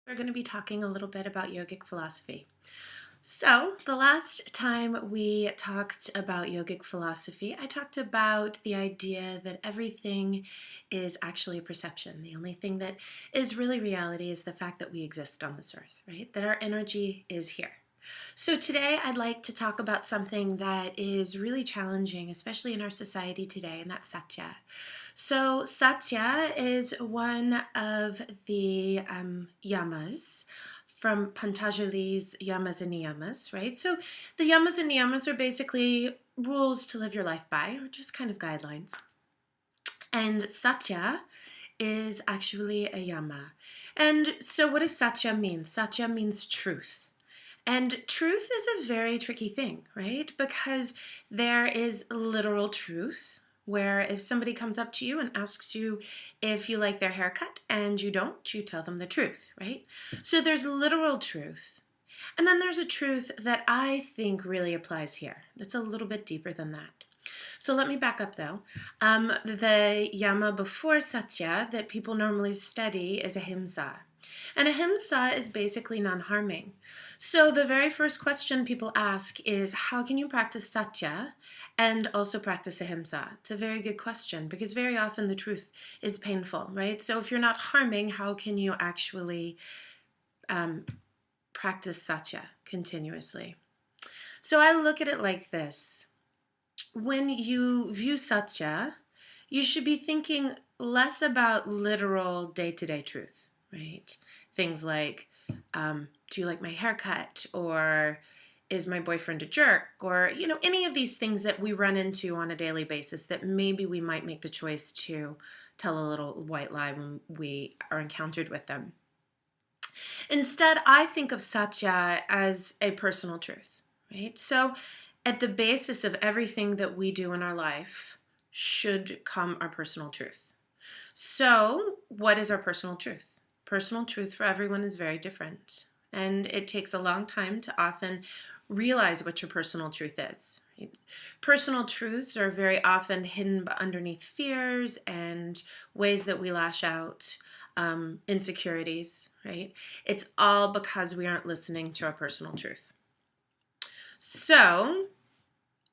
We're going to be talking a little bit about yogic philosophy. So, the last time we talked about yogic philosophy, I talked about the idea that everything is actually a perception. The only thing that is really reality is the fact that we exist on this earth, right? That our energy is here. So, today I'd like to talk about something that is really challenging, especially in our society today, and that's Satya. So, Satya is one of the yamas from Patanjali's yamas and niyamas, right? So, the yamas and niyamas are basically rules to live your life by, or just kind of guidelines. And Satya is actually a yama. And so, what does Satya mean? Satya means truth. And truth is a very tricky thing, right? Because there is literal truth, where if somebody comes up to you and asks you if you like their haircut and you don't, you tell them the truth, right? So there's literal truth. And then there's a truth that I think really applies here. That's a little bit deeper than that. So let me back up though. The yama before Satya that people normally study is ahimsa. And ahimsa is basically non-harming. So the very first question people ask is, how can you practice Satya and also practice ahimsa? It's a very good question because very often the truth is painful, right? So if you're not harming, how can you actually practice Satya continuously? So I look at it like this. When you view Satya, you should be thinking less about literal day-to-day truth, right? Things like, do you like my haircut? Or is my boyfriend a jerk? Or, any of these things that we run into on a daily basis that maybe we might make the choice to tell a little white lie when we are encountered with them. Instead, I think of Satya as a personal truth, right? So at the basis of everything that we do in our life should come our personal truth. So what is our personal truth? Personal truth for everyone is very different. And it takes a long time to often realize what your personal truth is. Right? Personal truths are very often hidden underneath fears and ways that we lash out, insecurities, right? It's all because we aren't listening to our personal truth. So,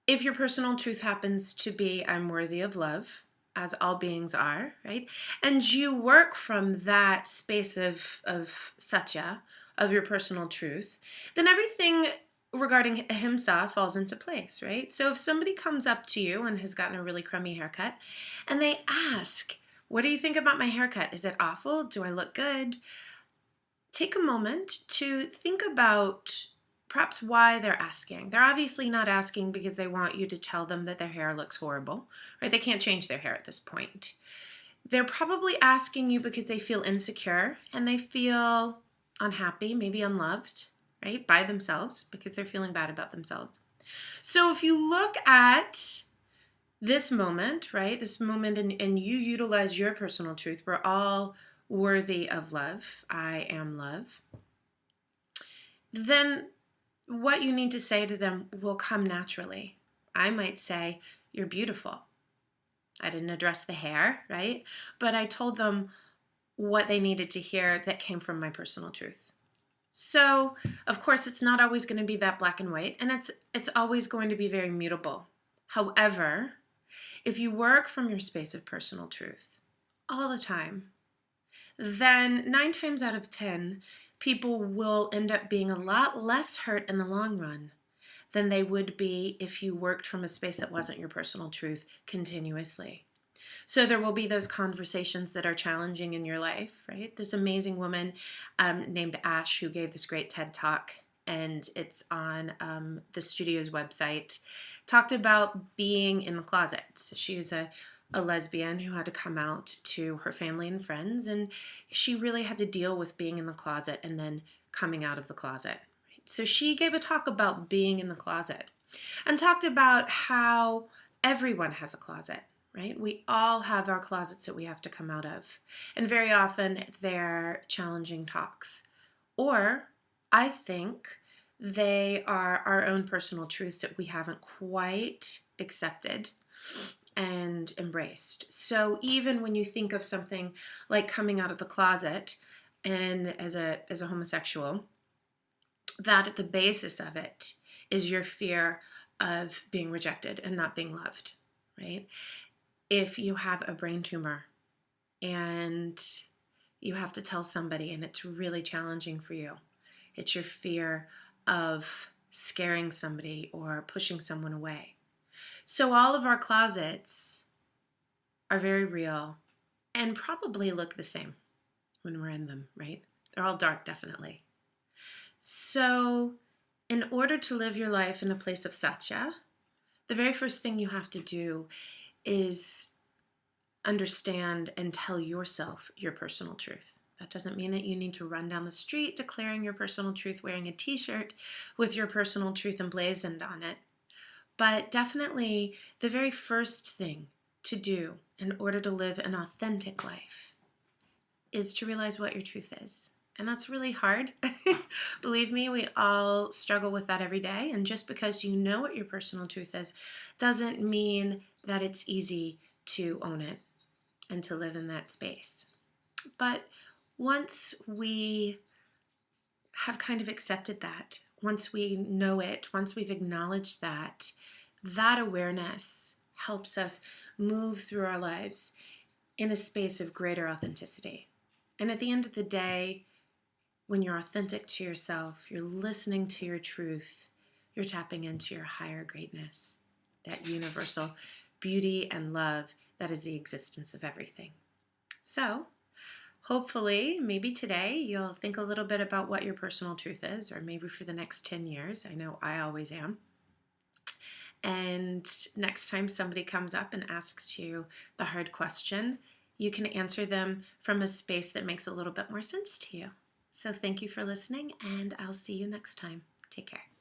if your personal truth happens to be, I'm worthy of love, as all beings are, right? And you work from that space of Satya, of your personal truth, then everything regarding ahimsa falls into place, right? So if somebody comes up to you and has gotten a really crummy haircut and they ask, what do you think about my haircut? Is it awful? Do I look good? Take a moment to think about perhaps why they're asking. They're obviously not asking because they want you to tell them that their hair looks horrible, right? They can't change their hair at this point. They're probably asking you because they feel insecure and they feel unhappy, maybe unloved, right? By themselves because they're feeling bad about themselves. So if you look at this moment, right? This moment and you utilize your personal truth, we're all worthy of love. I am love. Then what you need to say to them will come naturally. I might say, you're beautiful. I didn't address the hair, right? But I told them what they needed to hear that came from my personal truth. So, of course, it's not always going to be that black and white, and it's always going to be very mutable. However, if you work from your space of personal truth all the time, then 9 times out of 10, people will end up being a lot less hurt in the long run than they would be if you worked from a space that wasn't your personal truth continuously. So there will be those conversations that are challenging in your life, right? This amazing woman named Ash who gave this great TED Talk, and it's on the studio's website, talked about being in the closet. So she was a lesbian who had to come out to her family and friends, and she really had to deal with being in the closet and then coming out of the closet. So she gave a talk about being in the closet and talked about how everyone has a closet, right? We all have our closets that we have to come out of. And very often they're challenging talks. Or I think they are our own personal truths that we haven't quite accepted and embraced. So even when you think of something like coming out of the closet, and as a homosexual, that at the basis of it is your fear of being rejected and not being loved, right? If you have a brain tumor and you have to tell somebody and it's really challenging for you, it's your fear of scaring somebody or pushing someone away. So all of our closets are very real and probably look the same when we're in them, right? They're all dark, definitely. So in order to live your life in a place of Satya, the very first thing you have to do is understand and tell yourself your personal truth. That doesn't mean that you need to run down the street declaring your personal truth, wearing a t-shirt with your personal truth emblazoned on it. But definitely the very first thing to do in order to live an authentic life is to realize what your truth is. And that's really hard. Believe me, we all struggle with that every day. And just because you know what your personal truth is doesn't mean that it's easy to own it and to live in that space. But once we have kind of accepted that, once we know it, once we've acknowledged that, that awareness helps us move through our lives in a space of greater authenticity. And at the end of the day, when you're authentic to yourself, you're listening to your truth, you're tapping into your higher greatness, that universal beauty and love that is the existence of everything. So, hopefully, maybe today you'll think a little bit about what your personal truth is, or maybe for the next 10 years. I know I always am. And next time somebody comes up and asks you the hard question, you can answer them from a space that makes a little bit more sense to you. So thank you for listening, and I'll see you next time. Take care.